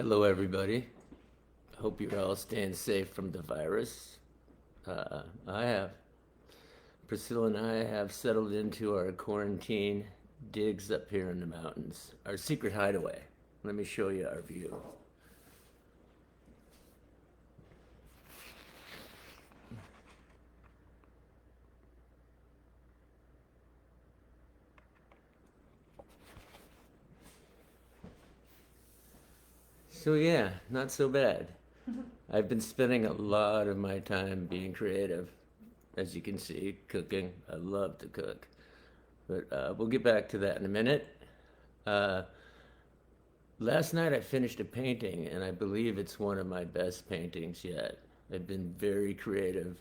Hello, everybody. Hope you're all staying safe from the virus. I have. Priscilla and I have settled into our quarantine digs up here in the mountains, our secret hideaway. Let me show you our view. So, yeah, not so bad. I've been spending a lot of my time being creative. As you can see, cooking. I love to cook. But we'll get back to that in a minute. Uh, Last night I finished a painting, and I believe it's one of my best paintings yet. I've been very creative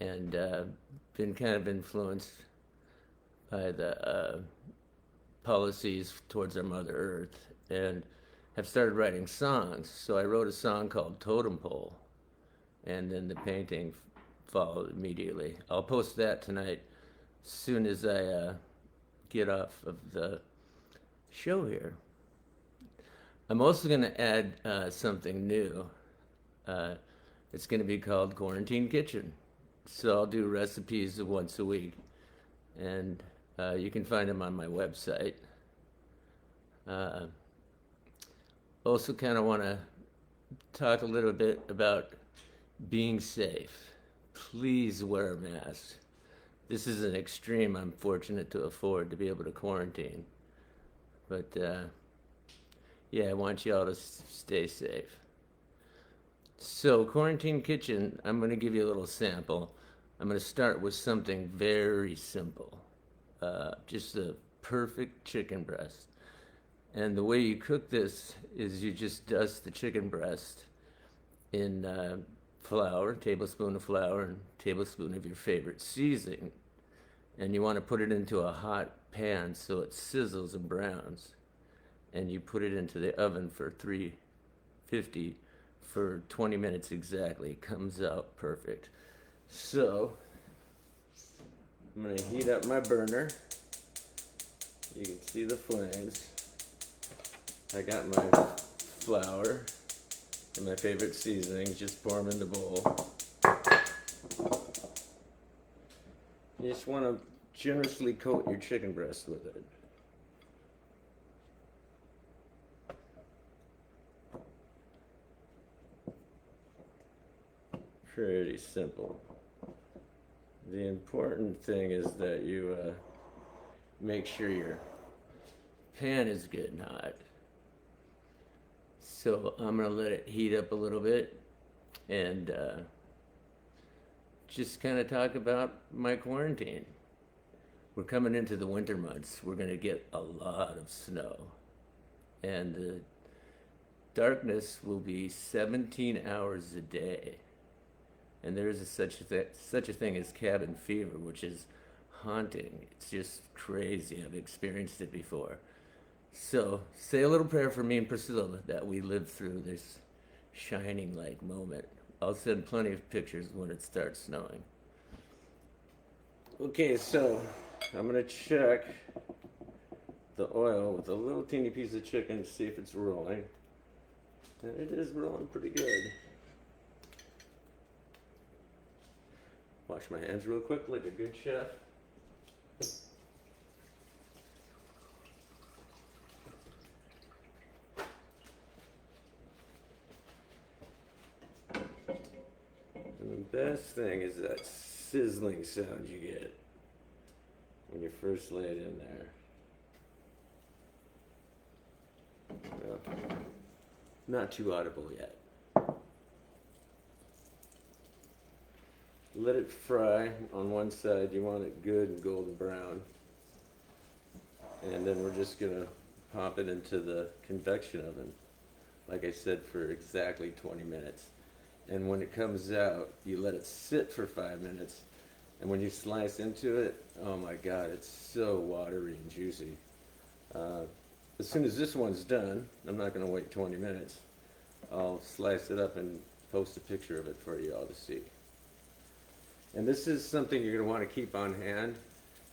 and been kind of influenced by the policies towards our Mother Earth and have started writing songs. So I wrote a song called Totem Pole, and then the painting followed immediately. I'll post that tonight as soon as I get off of the show here. I'm also going to add something new. Uh, it's going to be called Quarantine Kitchen. So I'll do recipes once a week, and you can find them on my website. Also, kind of want to talk a little bit about being safe. Please wear a mask. This is an extreme I'm fortunate to afford to be able to quarantine. But yeah, I want you all to stay safe. So, Quarantine Kitchen, I'm going to give you a little sample. I'm going to start with something very simple, just a perfect chicken breast. And the way you cook this is you just dust the chicken breast in flour, tablespoon of flour, and tablespoon of your favorite seasoning. And you want to put it into a hot pan so it sizzles and browns. And you put it into the oven for 350 for 20 minutes exactly. It comes out perfect. So I'm going to heat up my burner. You can see the flames. I got my flour and my favorite seasonings. Just pour them in the bowl. You just want to generously coat your chicken breast with it. Pretty simple. The important thing is that you make sure your pan is good and hot. So I'm going to let it heat up a little bit and just kind of talk about my quarantine. We're coming into the winter months. We're going to get a lot of snow. And the darkness will be 17 hours a day. And there is such a thing as cabin fever, which is haunting. It's just crazy. I've experienced it before. So say a little prayer for me and Priscilla that we live through this shining light moment. I'll send plenty of pictures when it starts snowing. Okay, so I'm gonna check the oil with a little teeny piece of chicken to see if it's rolling. And it is rolling pretty good. Wash my hands real quick like a good chef. And the best thing is that sizzling sound you get when you first lay it in there. Well, not too audible yet. Let it fry on one side. You want it good and golden brown. And then we're just gonna pop it into the convection oven, like I said, for exactly 20 minutes. And when it comes out, you let it sit for 5 minutes. And when you slice into it, oh my God, it's so watery and juicy. As soon as this one's done, I'm not gonna wait 20 minutes. I'll slice it up and post a picture of it for you all to see. And this is something you're going to want to keep on hand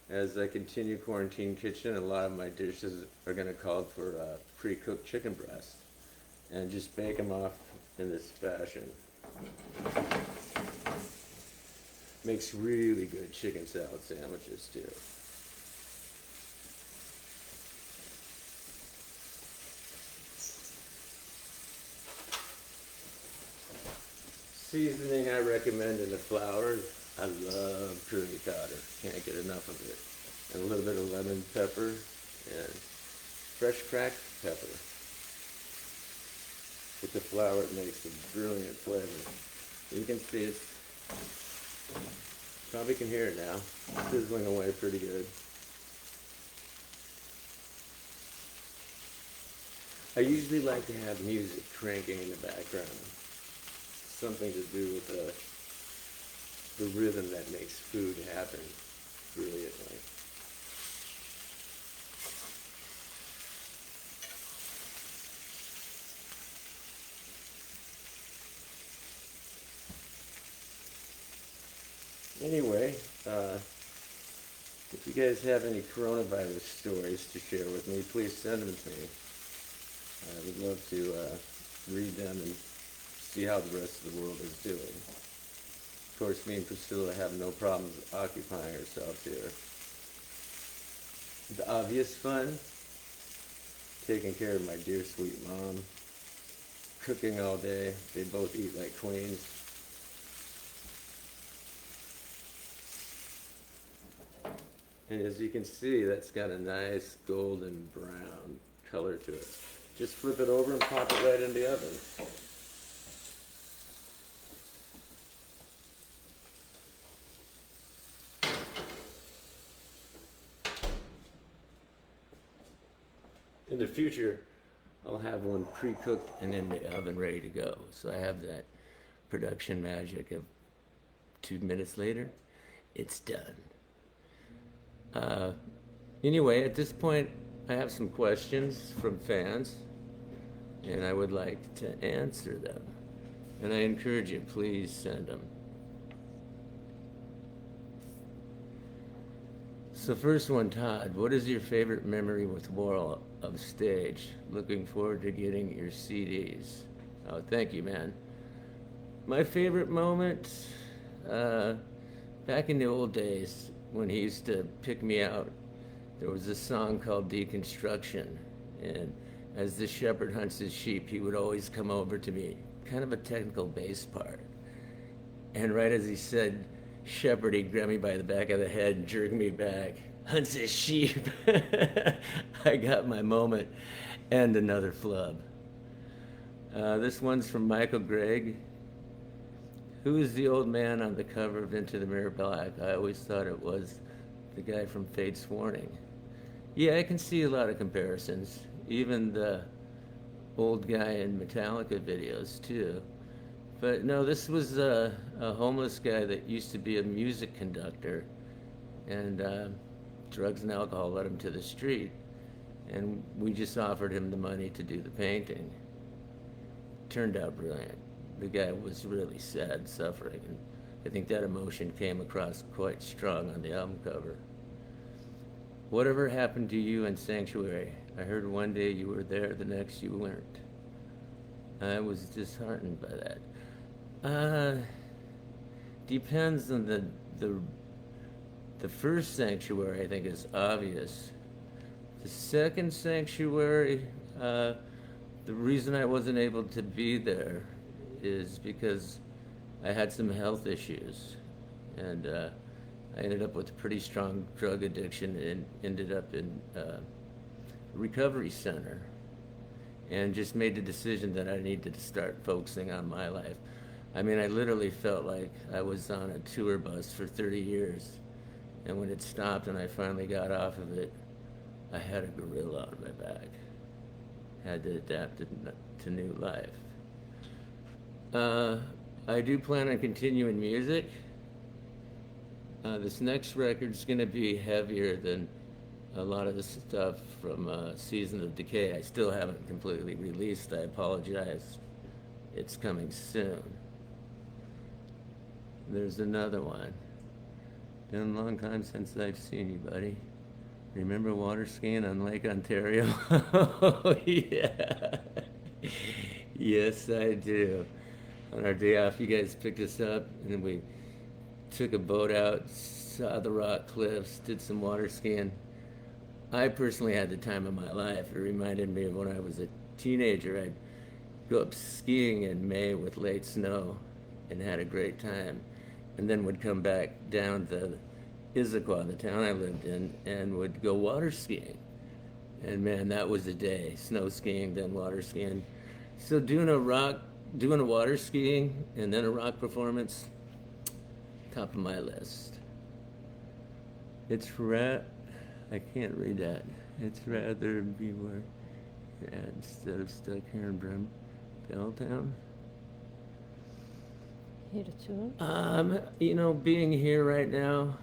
as I continue Quarantine Kitchen. A lot of my dishes are going to call for pre-cooked chicken breast. and just bake them off in this fashion. Makes really good chicken salad sandwiches too. Seasoning I recommend in the flour. I love curry powder. Can't get enough of it. And a little bit of lemon pepper and fresh cracked pepper. With the flour, it makes a brilliant flavor. You can see it. Probably can hear it now. Sizzling away pretty good. I usually like to have music cranking in the background. Something to do with the rhythm that makes food happen brilliantly. Anyway, if you guys have any coronavirus stories to share with me, please send them to me. I would love to read them and see how the rest of the world is doing. Of course, me and Priscilla have no problems occupying ourselves here. The obvious fun, taking care of my dear sweet mom, cooking all day. They both eat like queens. And as you can see, that's got a nice golden brown color to it. Just flip it over and pop it right in the oven. In the future, I'll have one pre-cooked and in the oven ready to go. So I have that production magic of 2 minutes later, it's done. Anyway, at this point, I have some questions from fans, and I would like to answer them. And I encourage you, please send them. So first one, Todd, what is your favorite memory with Worrell of stage? Looking forward to getting your CDs. Oh, thank you, man. My favorite moment, back in the old days when he used to pick me out, there was a song called Deconstruction. And as the shepherd hunts his sheep, he would always come over to me, kind of a technical bass part. And right as he said, shepherd, he'd grab me by the back of the head and jerk me back. Hunts his sheep. I got my moment. And another flub. This one's from Michael Gregg. Who is the old man on the cover of Into the Mirror Black? I always thought it was the guy from Fate's Warning. Yeah, I can see a lot of comparisons. Even the old guy in Metallica videos, too. But no, this was a homeless guy that used to be a music conductor, and drugs and alcohol led him to the street, and we just offered him the money to do the painting. Turned out brilliant. The guy was really sad, suffering, and I think that emotion came across quite strong on the album cover. Whatever happened to you in Sanctuary? I heard one day you were there, the next you weren't. I was disheartened by that. Depends on the first Sanctuary, I think, is obvious. The second Sanctuary, the reason I wasn't able to be there is because I had some health issues, and I ended up with a pretty strong drug addiction and ended up in a recovery center, and just made the decision that I needed to start focusing on my life. I mean, I literally felt like I was on a tour bus for 30 years, and when it stopped and I finally got off of it, I had a gorilla on my back. Had to adapt to new life. I do plan on continuing music. This next record's gonna be heavier than a lot of the stuff from Season of Decay. I still haven't completely released, I apologize. It's coming soon. There's another one. Been a long time since I've seen you, buddy. Remember water skiing on Lake Ontario? Oh, yeah. Yes, I do. On our day off, you guys picked us up, and then we took a boat out, saw the rock cliffs, did some water skiing. I personally had the time of my life. It reminded me of when I was a teenager. I'd go up skiing in May with late snow and had a great time. And then would come back down to Issaquah, the town I lived in, and would go water skiing. And man, that was a day. Snow skiing, then water skiing. So doing a water skiing and then a rock performance, top of my list. I can't read that. It's rather beware instead of stuck here in Belltown. Here too. Being here right now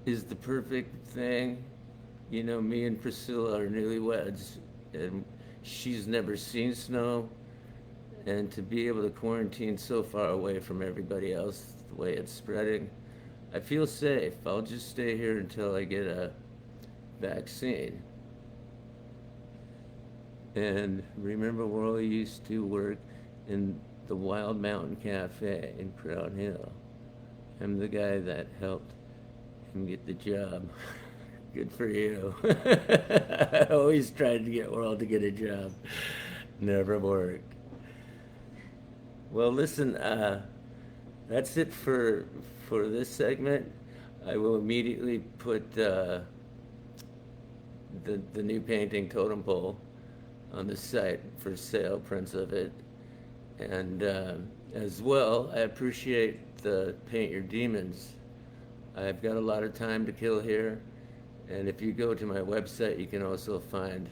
is the perfect thing. Me and Priscilla are newlyweds, and she's never seen snow. And to be able to quarantine so far away from everybody else, the way it's spreading, I feel safe. I'll just stay here until I get a vaccine. And remember, Worley used to work in the Wild Mountain Cafe in Crown Hill. I'm the guy that helped him get the job. Good for you. I always tried to get World to get a job. Never worked. Well, listen, that's it for this segment. I will immediately put the new painting Totem Pole on the site for sale, prints of it. And as well, I appreciate the Paint Your Demons. I've got a lot of time to kill here, and if you go to my website, you can also find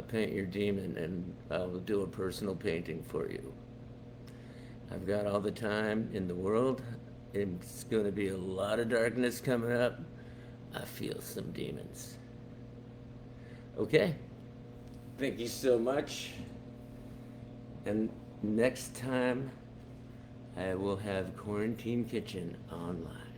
Paint Your Demon, and I'll do a personal painting for you. I've got all the time in the world. It's going to be a lot of darkness coming up. I feel some demons. Okay. Thank you so much. And next time, I will have Quarantine Kitchen online.